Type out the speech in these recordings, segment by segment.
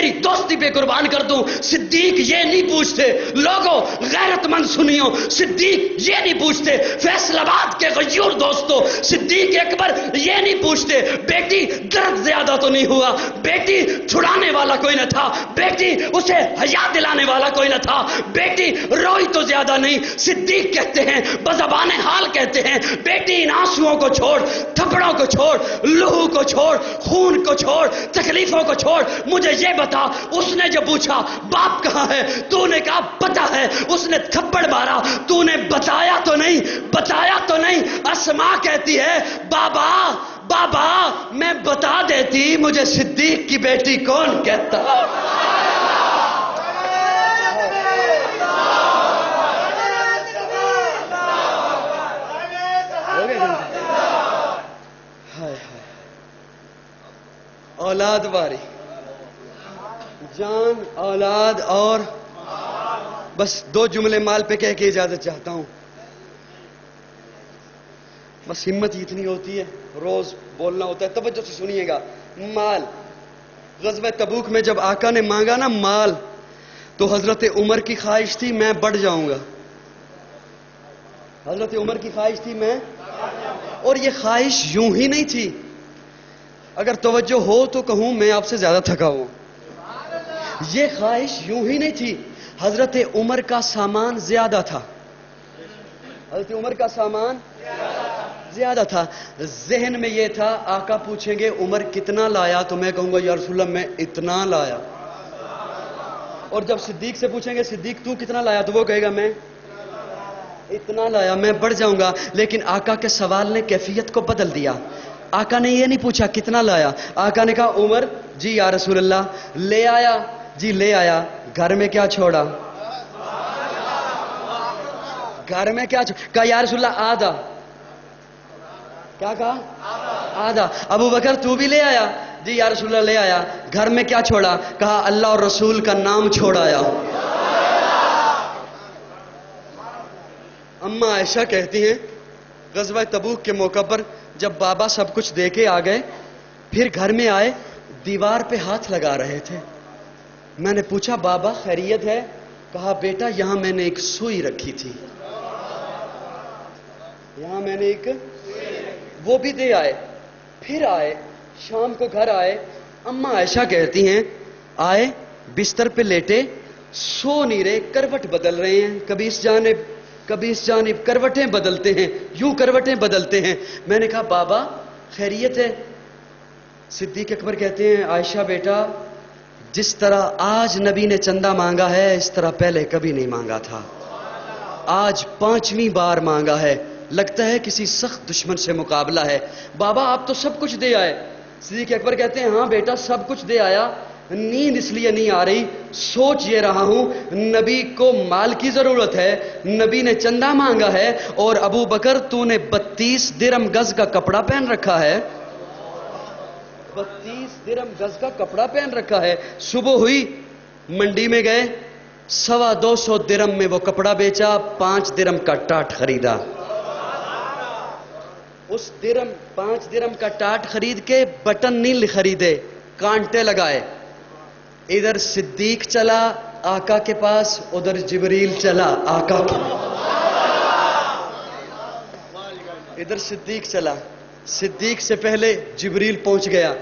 تیری دوستی پہ قربان کر دوں. صدیق یہ نہیں پوچھتے. لوگوں غیرت مند سنیوں، صدیق یہ نہیں پوچھتے. فیصل آباد کے غیور دوستوں، صدیق اکبر یہ نہیں پوچھتے بیٹی درد زیادہ تو نہیں ہوا، بیٹی چھڑانے والا کوئی نہ تھا، بیٹی اسے حیا دلانے والا کوئی نہ تھا، بیٹی روئی تو زیادہ نہیں. صدیق کہتے ہیں، بزبان حال کہتے ہیں، بیٹی ان آنسوؤں کو چھوڑ، تھپڑوں کو چھوڑ، لہو کو چھوڑ، خون کو چھوڑ، تکلیفوں کو چھوڑ، مجھے یہ بتا. اس نے جب پوچھا باپ کہاں ہے، تو نے کہا پتہ ہے. اس نے تھپڑ مارا، تو نے بتایا تو نہیں، بتایا تو نہیں. اسماء کہتی ہے بابا بابا میں بتا دیتی، مجھے صدیق کی بیٹی کون کہتا. اولاد واری جان اولاد. اور بس 2 جملے مال پہ کہہ کے اجازت چاہتا ہوں. بس ہمت اتنی ہوتی ہے، روز بولنا ہوتا ہے. توجہ سے سنیے گا. مال غزوہ تبوک میں جب آقا نے مانگا نا مال، تو حضرت عمر کی خواہش تھی میں بڑھ جاؤں گا. حضرت عمر کی خواہش تھی میں، اور یہ خواہش یوں ہی نہیں تھی. اگر توجہ ہو تو کہوں میں آپ سے زیادہ تھکا ہوں. یہ خواہش یوں ہی نہیں تھی. حضرت عمر کا سامان زیادہ تھا. حضرت عمر کا سامان زیادہ تھا. ذہن میں یہ تھا آقا پوچھیں گے عمر کتنا لایا، تو میں کہوں گا یا رسول اللہ میں اتنا لایا. اور جب صدیق سے پوچھیں گے صدیق تو کتنا لایا، تو وہ کہے گا میں اتنا لایا، میں بڑھ جاؤں گا. لیکن آقا کے سوال نے کیفیت کو بدل دیا. آقا نے یہ نہیں پوچھا کتنا لایا، آقا نے کہا عمر جی یا رسول اللہ لے آیا، جی لے آیا. گھر میں کیا چھوڑا، گھر میں کیا چھوڑا. کہا یا رسول اللہ آدھا. کیا کہا، آدھا. ابو بکر تو بھی لے آیا، جی یا رسول اللہ لے آیا. گھر میں کیا چھوڑا، کہا اللہ اور رسول کا نام چھوڑ آیا. اما عائشہ کہتی ہیں غزوہ تبوک کے موقع پر جب بابا سب کچھ دے کے آ گئے، پھر گھر میں آئے، دیوار پہ ہاتھ لگا رہے تھے. میں نے پوچھا بابا خیریت ہے، کہا بیٹا یہاں میں نے ایک سوئی رکھی تھی، یہاں میں نے ایک، وہ بھی دے آئے. پھر آئے شام کو گھر آئے. اما عائشہ کہتی ہیں آئے بستر پہ لیٹے، سو نہیں رہے، کروٹ بدل رہے ہیں، کبھی اس جانب کبھی اس جانب، کروٹیں بدلتے ہیں، یوں کروٹیں بدلتے ہیں. میں نے کہا بابا خیریت ہے. صدیق اکبر کہتے ہیں عائشہ بیٹا جس طرح آج نبی نے چندہ مانگا ہے اس طرح پہلے کبھی نہیں مانگا تھا، آج 5ویں بار مانگا ہے، لگتا ہے کسی سخت دشمن سے مقابلہ ہے. بابا آپ تو سب کچھ دے آئے. صدیق اکبر کہتے ہیں ہاں بیٹا سب کچھ دے آیا، نیند اس لیے نہیں آ رہی، سوچ یہ رہا ہوں نبی کو مال کی ضرورت ہے، نبی نے چندہ مانگا ہے، اور ابو بکر تو نے 32 درم گز کا کپڑا پہن رکھا ہے، 32 درم گز کا کپڑا پہن رکھا ہے. صبح ہوئی منڈی میں گئے، 250 درم میں وہ کپڑا بیچا، 5 درم کا ٹاٹ خریدا. اس 5 درم کا ٹاٹ خرید کے بٹن نہیں خریدے، کانٹے لگائے. ادھر صدیق چلا آقا کے پاس، ادھر جبریل چلا آقا کے پاس. ادھر صدیق چلا، صدیق سے پہلے جبریل پہنچ گیا.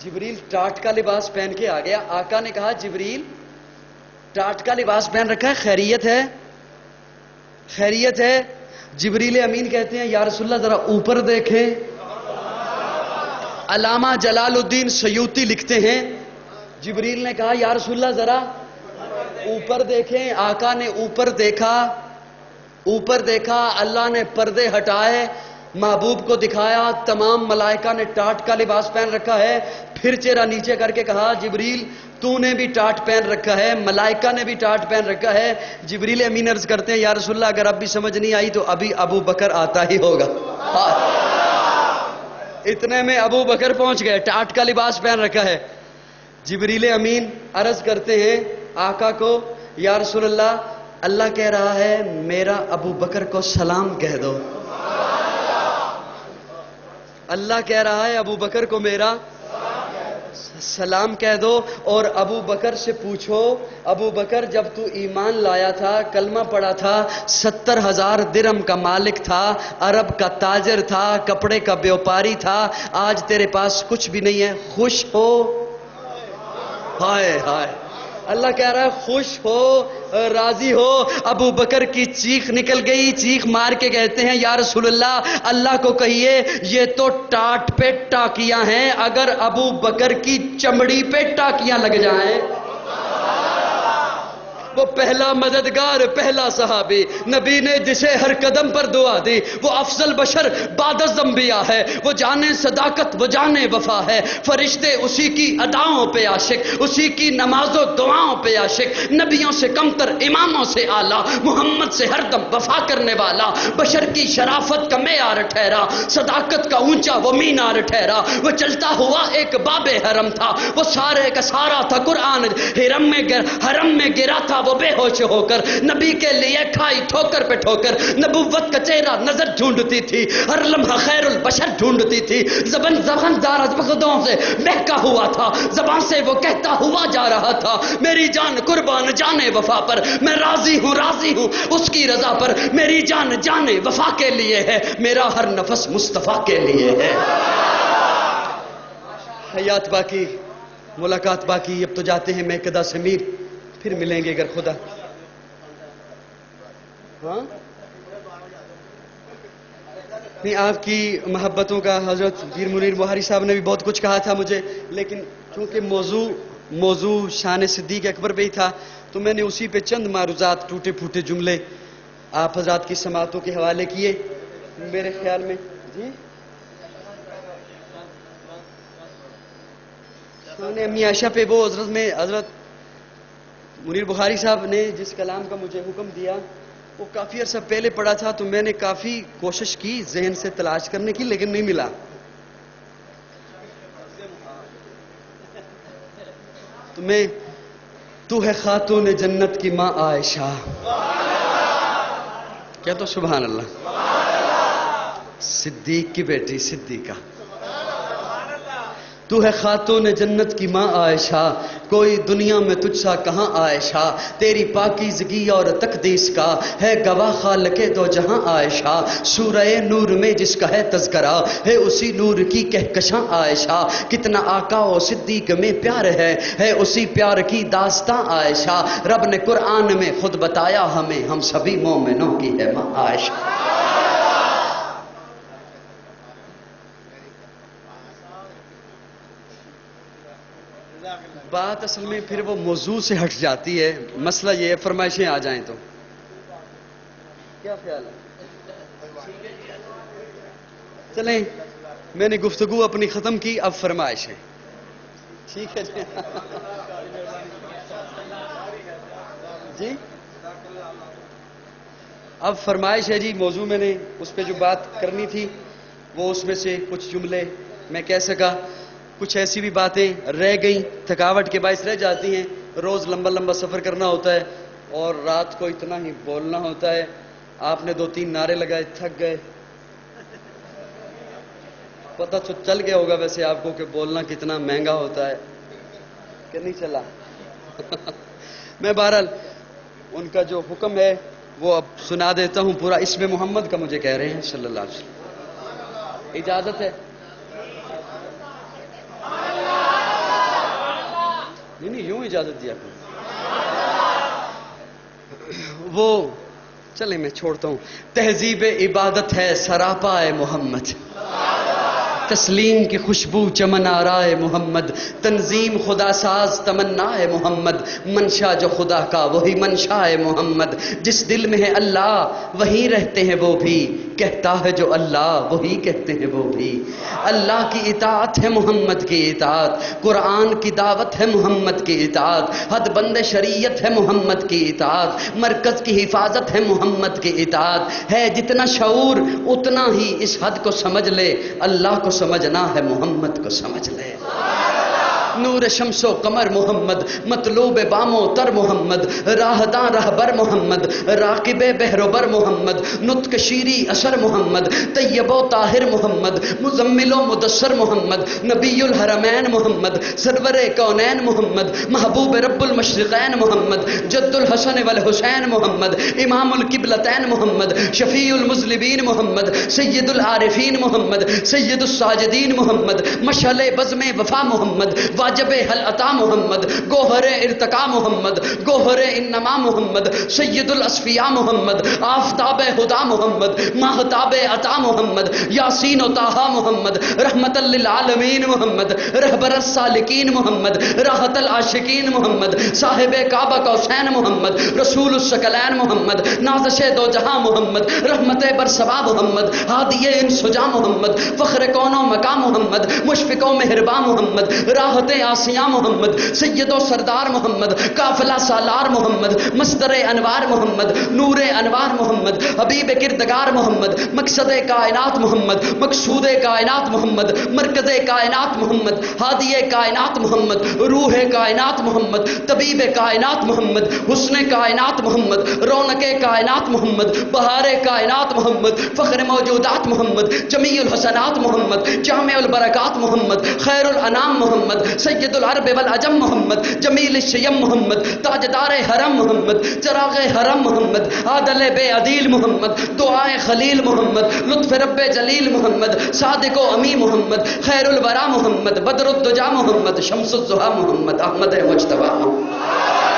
جبریل ٹاٹ کا لباس پہن کے آ گیا. آقا نے کہا جبریل ٹاٹ کا لباس پہن رکھا ہے، خیریت ہے، خیریت ہے. جبریل امین کہتے ہیں یا رسول اللہ ذرا اوپر دیکھیں. علامہ جلال الدین سیوطی لکھتے ہیں جبریل نے کہا یا رسول اللہ ذرا اوپر دیکھیں. آقا نے اوپر دیکھا، اوپر دیکھا، اللہ نے پردے ہٹائے، محبوب کو دکھایا، تمام ملائکہ نے ٹاٹ کا لباس پہن رکھا ہے. پھر چہرہ نیچے کر کے کہا جبریل تو نے بھی ٹاٹ پہن رکھا ہے، ملائکہ نے بھی ٹاٹ پہن رکھا ہے. جبریل امین عرض کرتے ہیں یا رسول اللہ اگر اب بھی سمجھ نہیں آئی تو ابھی ابو بکر آتا ہی ہوگا. اتنے میں ابو بکر پہنچ گئے، ٹاٹ کا لباس پہن رکھا ہے. جبریل امین عرض کرتے ہیں آقا کو یا رسول اللہ اللہ کہہ رہا ہے میرا ابو بکر کو سلام کہہ دو. اللہ کہہ رہا ہے ابو بکر کو میرا. سلام کہہ دو اور ابو بکر سے پوچھو، ابو بکر جب تو ایمان لایا تھا، کلمہ پڑا تھا، 70,000 درہم کا مالک تھا، عرب کا تاجر تھا، کپڑے کا بیوپاری تھا، آج تیرے پاس کچھ بھی نہیں ہے، خوش ہو؟ ہائے ہائے، اللہ کہہ رہا ہے خوش ہو، راضی ہو؟ ابو بکر کی چیخ نکل گئی، چیخ مار کے کہتے ہیں یا رسول اللہ، اللہ کو کہیے یہ تو ٹاٹ پہ ٹاکیاں ہیں، اگر ابو بکر کی چمڑی پہ ٹاکیاں لگ جائیں۔ وہ پہلا مددگار، پہلا صحابی، نبی نے جسے ہر قدم پر دعا دی، وہ افضل بشر بعد از انبیاء ہے، وہ جانے صداقت، وہ جانے وفا ہے، فرشتے اسی کی اداؤں پہ عاشق، اسی کی نماز و دعاؤں پہ عاشق، نبیوں سے کمتر، اماموں سے اعلیٰ، محمد سے ہر دم وفا کرنے والا، بشر کی شرافت کا معیار ٹھہرا، صداقت کا اونچا وہ مینار ٹھہرا، وہ چلتا ہوا ایک باب حرم تھا، وہ سارے کا سارا تھا قرآن، حرم میں گرا تھا وہ بے ہوش ہو کر، نبی کے لیے کھائی ٹھوکر پہ ٹھوکر، نبوت کا چہرہ نظر ڈھونڈتی تھی، ہر لمحہ خیر البشر ڈھونڈتی تھی، زبان دار بغدوں سے مہکا ہوا تھا، زبان سے وہ کہتا ہوا جا رہا تھا، میری جان قربان جانے وفا پر، میں راضی ہوں اس کی رضا پر، میری جان جانے وفا کے لیے ہے، میرا ہر نفس مصطفیٰ کے لیے ہے۔ حیات باقی، ملاقات باقی، اب تو جاتے ہیں میں قدا سمیر، پھر ملیں گے اگر خدا۔ ہاں نہیں، آپ کی محبتوں کا حضرت پیر منیر بخاری صاحب نے بھی بہت کچھ کہا تھا مجھے، لیکن چونکہ موضوع شان صدیق اکبر پہ ہی تھا تو میں نے اسی پہ چند معروضات، ٹوٹے پھوٹے جملے آپ حضرات کی سماعتوں کے حوالے کیے میرے خیال میں۔ جی شان امی عائشہ پہ وہ حضرت منیر بخاری صاحب نے جس کلام کا مجھے حکم دیا وہ کافی عرصہ پہلے پڑھا تھا، تو میں نے کافی کوشش کی ذہن سے تلاش کرنے کی، لیکن نہیں ملا۔ تو ہے خاتون جنت کی ماں عائشہ، کیا تو سبحان اللہ، صدیق کی بیٹی صدیقہ، تو ہے خاتون جنت کی ماں عائشہ، کوئی دنیا میں تجھ سا کہاں عائشہ، تیری پاکیزگی اور تقدیس کا ہے گواہ خالق دو جہاں عائشہ، سورہ نور میں جس کا ہے تذکرہ ہے اسی نور کی کہکشاں عائشہ، کتنا آقا و صدیق میں پیار ہے اسی پیار کی داستاں عائشہ، رب نے قرآن میں خود بتایا ہمیں، ہم سبھی مومنوں کی ہے ماں عائشہ۔ بات اصل میں پھر وہ موضوع سے ہٹ جاتی ہے، مسئلہ یہ ہے فرمائشیں آ جائیں تو کیا خیال ہے؟ چلیں، میں نے گفتگو اپنی ختم کی، اب فرمائشیں، ٹھیک ہے جی؟ اب فرمائش ہے جی، موضوع میں نے اس پہ جو بات کرنی تھی وہ اس میں سے کچھ جملے میں کہہ سکا، کچھ ایسی بھی باتیں رہ گئیں، تھکاوٹ کے باعث رہ جاتی ہیں، روز لمبا سفر کرنا ہوتا ہے اور رات کو اتنا ہی بولنا ہوتا ہے، آپ نے 2-3 نعرے لگائے، تھک گئے، پتہ تو چل گیا ہوگا ویسے آپ کو کہ بولنا کتنا مہنگا ہوتا ہے، کہ نہیں چلا؟ میں بہرحال ان کا جو حکم ہے وہ اب سنا دیتا ہوں پورا، اسم محمد کا مجھے کہہ رہے ہیں صلی اللہ علیہ وسلم، اجازت ہے؟ نہیں یوں اجازت دیا کروں، وہ چلیں میں چھوڑتا ہوں۔ تہذیب عبادت ہے سراپا محمد، تسلیم کی خوشبو چمن آرائے محمد، تنظیم خدا ساز تمنا ہے محمد، منشا جو خدا کا وہی منشا ہے محمد، جس دل میں ہے اللہ وہیں رہتے ہیں وہ بھی، کہتا ہے جو اللہ وہی کہتے ہیں وہ بھی، اللہ کی اطاعت ہے محمد کی اطاعت، قرآن کی دعوت ہے محمد کی اطاعت، حد بند شریعت ہے محمد کی اطاعت، مرکز کی حفاظت ہے محمد کی اطاعت، ہے جتنا شعور اتنا ہی اس حد کو سمجھ لے، اللہ کو سمجھنا ہے محمد کو سمجھ لے۔ نور شمس و قمر محمد، مطلوب بام و تر محمد، راہداں رہبر محمد، راقب بحر و بر محمد، نطق شیری اثر محمد، طیب و طاہر محمد، مزمل و مدثر محمد، نبی الحرمین محمد، سرور کونین محمد، محبوب رب المشرقین محمد، جد الحسن والحسین محمد، امام القبلتین محمد، شفیع المذنبین محمد، سید العارفین محمد، سید الساجدین محمد، مشعل بزم وفا محمد، واجب حل عطا محمد، گوہر ارتقا محمد، گوہر انما محمد، سید الاصفیاء محمد، آفتاب ہدا محمد، ماہتاب عطا محمد، یاسین و طٰہٰ محمد، رحمت للعالمین محمد، رہبر السالکین محمد، راحت العاشقین محمد، صاحب کعبہ قوسین محمد، رسول الثقلین محمد، نازش دو جہاں محمد، رحمت برسبا محمد، ہادی انسجا محمد، فخر کون و مقام محمد، مشفق و مہرباں محمد، راحت آسیاں محمد، سید و سردار محمد، قافلہ سالار محمد، مصدر انوار محمد، نور انوار محمد، حبیب کردگار محمد، مقصد کائنات محمد، مقصود کائنات محمد، مرکز کائنات محمد، ہادی کائنات محمد، روح کائنات محمد، طبیب کائنات محمد، حسن کائنات محمد، رونق کائنات محمد، بہار کائنات محمد، فخر موجودات محمد، جمیع الحسنات محمد، جامع البرکات محمد، خیر الانام محمد، سید العرب والعجم محمد، جمیل الشیم محمد، تاجدار حرم محمد، چراغ حرم محمد، عادل بے عدیل محمد، دعائے خلیل محمد، لطف رب جلیل محمد، صادق و امی محمد، خیر الورا محمد، بدر الدجا محمد، شمس الضحیٰ محمد، احمد مجتبیٰ محمد.